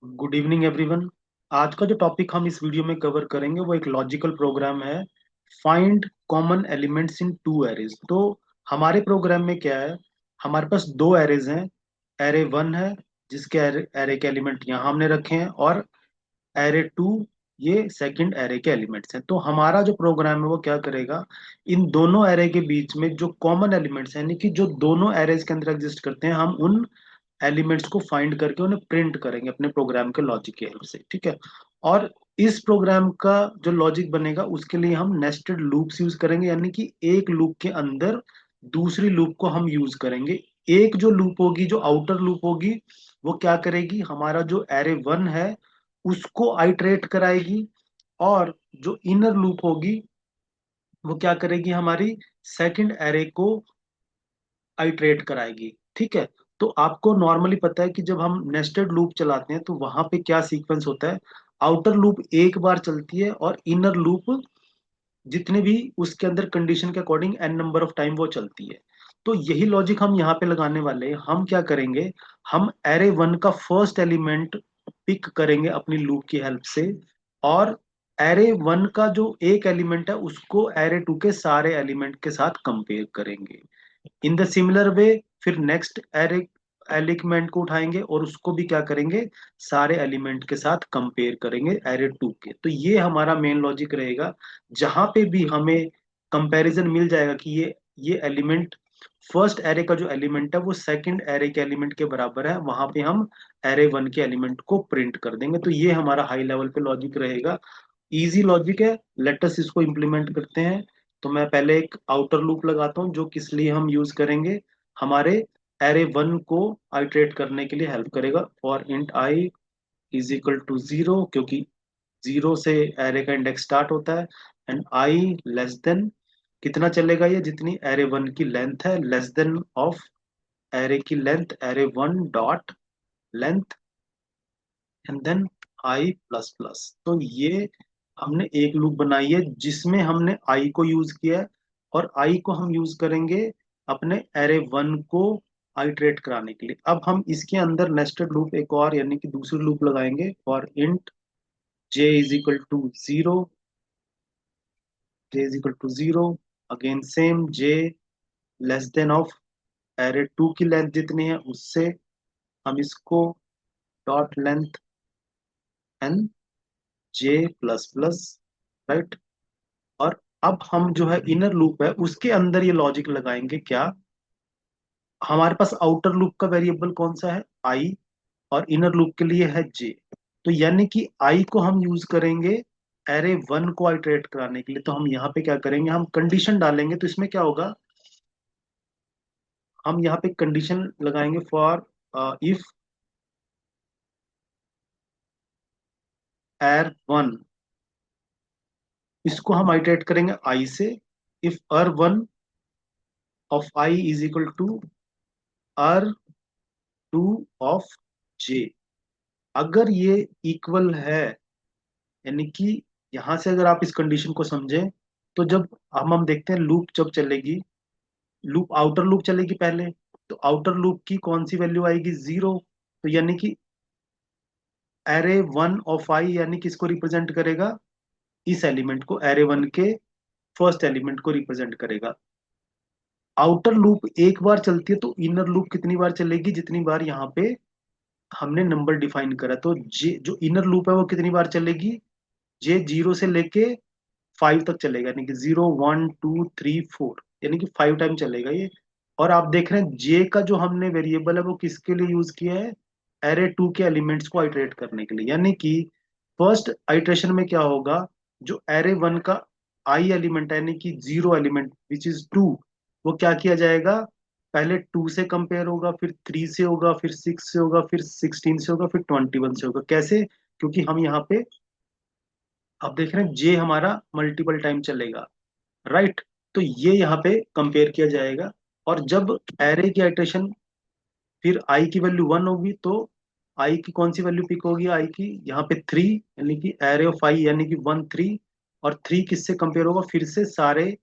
Good evening everyone. आज का जो टॉपिक हम इस वीडियो में कवर करेंगे वो एक लॉजिकल प्रोग्राम है। Find common elements in two arrays. तो हमारे प्रोग्राम में क्या है, हमारे पास दो एरेज हैं। एरे वन है जिसके एरे के एलिमेंट यहाँ हमने रखे हैं, और एरे टू ये सेकंड एरे के एलिमेंट्स हैं। तो हमारा जो प्रोग्राम है वो क्या करेगा, इन दोनों एरे के बीच में जो कॉमन एलिमेंट्स हैं, यानी कि जो दोनों एरेज के अंदर एग्जिस्ट करते हैं, हम उन एलिमेंट्स को फाइंड करके उन्हें प्रिंट करेंगे अपने प्रोग्राम के लॉजिक की हेल्प से। ठीक है। और इस प्रोग्राम का जो लॉजिक बनेगा उसके लिए हम नेस्टेड लूप्स यूज करेंगे, यानी कि एक लूप के अंदर दूसरी लूप को हम यूज करेंगे। एक जो लूप होगी, जो आउटर लूप होगी, वो क्या करेगी, हमारा जो एरे वन है उसको आइटरेट कराएगी। और जो इनर लूप होगी वो क्या करेगी, हमारी सेकंड एरे को आइटरेट कराएगी। ठीक है। तो आपको नॉर्मली पता है कि जब हम नेस्टेड लूप चलाते हैं तो वहां पे क्या सीक्वेंस होता है। आउटर लूप एक बार चलती है और इनर लूप जितने भी उसके अंदर कंडीशन के according N number of time वो चलती है। तो यही लॉजिक हम यहाँ पे लगाने वाले हैं। हम क्या करेंगे, हम एरे वन का फर्स्ट एलिमेंट पिक करेंगे अपनी लूप की हेल्प से, और एरे वन का जो एक एलिमेंट है उसको एरे टू के सारे एलिमेंट के साथ कंपेयर करेंगे। इन द सिमिलर वे फिर नेक्स्ट एलिमेंट को उठाएंगे और उसको भी क्या करेंगे, सारे एलिमेंट के साथ कंपेयर करेंगे एरे टू के। तो ये हमारा मेन लॉजिक रहेगा। जहां पे भी हमें कंपैरिजन मिल जाएगा कि ये एलिमेंट, फर्स्ट एरे का जो एलिमेंट है वो सेकंड एरे के एलिमेंट के बराबर है, वहां पे हम एरे वन के एलिमेंट को प्रिंट कर देंगे। तो ये हमारा हाई लेवल पे लॉजिक रहेगा। इजी लॉजिक है, लेट अस इसको इम्प्लीमेंट करते हैं। तो मैं पहले एक आउटर लूप लगाता हूँ जो किस लिए हम यूज करेंगे, हमारे एरे वन को आइटरेट करने के लिए हेल्प करेगा। For int I is equal to zero, क्योंकि जीरो से एरे का इंडेक्स स्टार्ट होता है। एंड आई लेस देन, कितना चलेगा ये, जितनी एरे वन की लेंथ है, लेस देन ऑफ एरे की length, array one dot length, and then I plus plus. तो ये हमने एक लूप बनाई है जिसमें हमने आई को यूज किया है, और आई को हम यूज करेंगे अपने एरे वन को आइटरेट कराने के लिए। अब हम इसके अंदर नेस्टेड लूप एक और, यानी कि दूसरी लूप लगाएंगे for int J is equal to zero. J is equal to zero, again same J less than of array two की लेंथ जितनी है उससे, हम इसको dot length and J plus plus, right. और अब हम जो है इनर लूप है उसके अंदर ये लॉजिक लगाएंगे क्या, हमारे पास आउटर लूप का वेरिएबल कौन सा है, आई, और इनर लूप के लिए है जे। तो यानी कि आई को हम यूज करेंगे एरे वन को आइटरेट कराने के लिए। तो हम यहाँ पे क्या करेंगे, हम कंडीशन डालेंगे। तो इसमें क्या होगा, हम यहाँ पे कंडीशन लगाएंगे फॉर इफ एर वन, इसको हम आइटरेट करेंगे आई से। If R one of I is equal to R two of J, अगर ये इक्वल है, यानी कि यहां से अगर आप इस कंडीशन को समझें, तो जब हम देखते हैं लूप जब चलेगी, लूप आउटर लूप चलेगी पहले, तो आउटर लूप की कौन सी वैल्यू आएगी, जीरो। तो यानी कि एरे वन ऑफ आई यानी कि इसको रिप्रेजेंट करेगा, इस एलिमेंट को, एरे वन के फर्स्ट एलिमेंट को रिप्रेजेंट करेगा। आउटर लूप एक बार चलती है तो इनर लूप कितनी बार चलेगी, जितनी बार यहाँ पे हमने नंबर डिफाइन करा। तो जे जो इनर लूप है वो कितनी बार चलेगी, जे जीरो से लेके फाइव तक चलेगा, यानी कि zero one two three four, यानी कि फाइव टाइम चलेगा ये। और आप देख रहे हैं जे का जो हमने वेरिएबल है वो किसके लिए यूज किया है, एरे टू के एलिमेंट्स को आइटरेट करने के लिए। यानी कि फर्स्ट आइटरेशन में क्या होगा, जो एरे वन का आई एलिमेंट है, यानी कि zero element which is two, वो क्या किया जाएगा, पहले टू से कंपेयर होगा, फिर थ्री से होगा, फिर सिक्स से होगा, फिर सिक्सटीन से होगा, फिर ट्वेंटी वन से होगा। कैसे, क्योंकि हम यहाँ पे आप देख रहे हैं जे हमारा मल्टीपल टाइम चलेगा, राइट। तो ये यहाँ पे कंपेयर किया जाएगा। और जब एरे की आइटरेशन, फिर आई की वैल्यू वन होगी, तो आई की कौन सी वैल्यू पिक होगी, आई की यहाँ पे थ्री, यानी कि एरे ऑफ आई यानी कि वन थ्री। और थ्री किससे कंपेयर होगा, फिर से सारे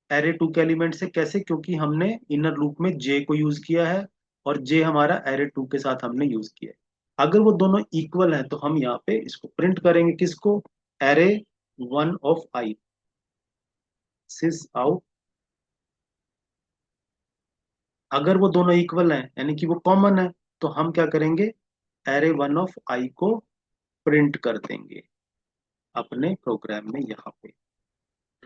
एरे टू के एलिमेंट से। कैसे, क्योंकि हमने इनर लूप में जे को यूज किया है, और जे हमारा एरे टू के साथ हमने यूज किया है। अगर वो दोनों इक्वल हैं तो हम यहाँ पे इसको प्रिंट करेंगे, किसको, array one of I, sys out. अगर वो दोनों इक्वल हैं यानी कि वो कॉमन है, तो हम क्या करेंगे, एरे वन ऑफ आई को प्रिंट कर देंगे अपने प्रोग्राम में यहाँ पे।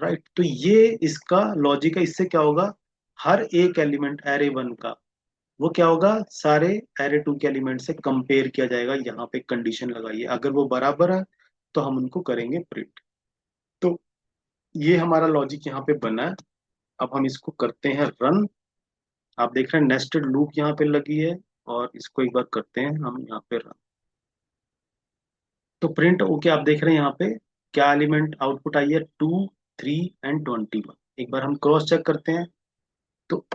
राइट, तो ये इसका लॉजिक है। इससे क्या होगा, हर एक एलिमेंट एरे वन का वो क्या होगा, सारे एरे टू के एलिमेंट से कंपेयर किया जाएगा। यहाँ पे कंडीशन लगाइए, अगर वो बराबर है तो हम उनको करेंगे प्रिंट। तो ये हमारा लॉजिक यहाँ पे बना है। अब हम इसको करते हैं रन। आप देख रहे हैं नेस्टेड लूप यहाँ पे लगी है, और इसको एक बार करते हैं हम यहाँ पे रन। तो प्रिंट ओके, आप देख रहे हैं यहाँ पे क्या एलिमेंट आउटपुट आई है, 2, 3 एंड 21। एक बार हम क्रॉस चेक करते हैं। तो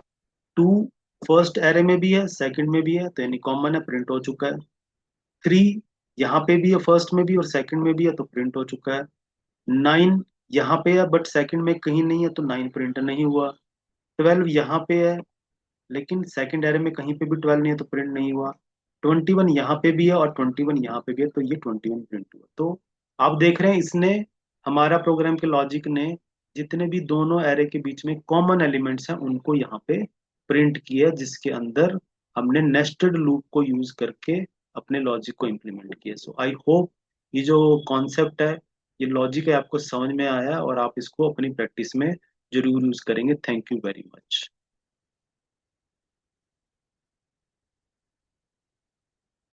2 फर्स्ट एरे में भी है, सेकंड में भी है, तो यानी कॉमन है, प्रिंट हो चुका है। 3 यहाँ पे भी है, फर्स्ट में भी और सेकंड में भी है, तो प्रिंट हो चुका है। 9 यहाँ पे है बट सेकंड में कहीं नहीं है, तो 9 प्रिंट नहीं हुआ। 12 यहाँ पे है लेकिन सेकंड एरे में कहीं पे भी 12 नहीं है, तो प्रिंट नहीं हुआ। 21 यहाँ पे भी है और 21 यहाँ पे भी है, तो ये 21 प्रिंट हुआ। तो आप देख रहे हैं इसने, हमारा प्रोग्राम के लॉजिक ने जितने भी दोनों एरे के बीच में कॉमन एलिमेंट्स हैं उनको यहाँ पे प्रिंट किया, जिसके अंदर हमने नेस्टेड लूप को यूज करके अपने लॉजिक को इम्प्लीमेंट किया। सो आई होप ये जो कॉन्सेप्ट है, ये लॉजिक है, आपको समझ में आया और आप इसको अपनी प्रैक्टिस में जरूर यूज करेंगे। Thank you very much.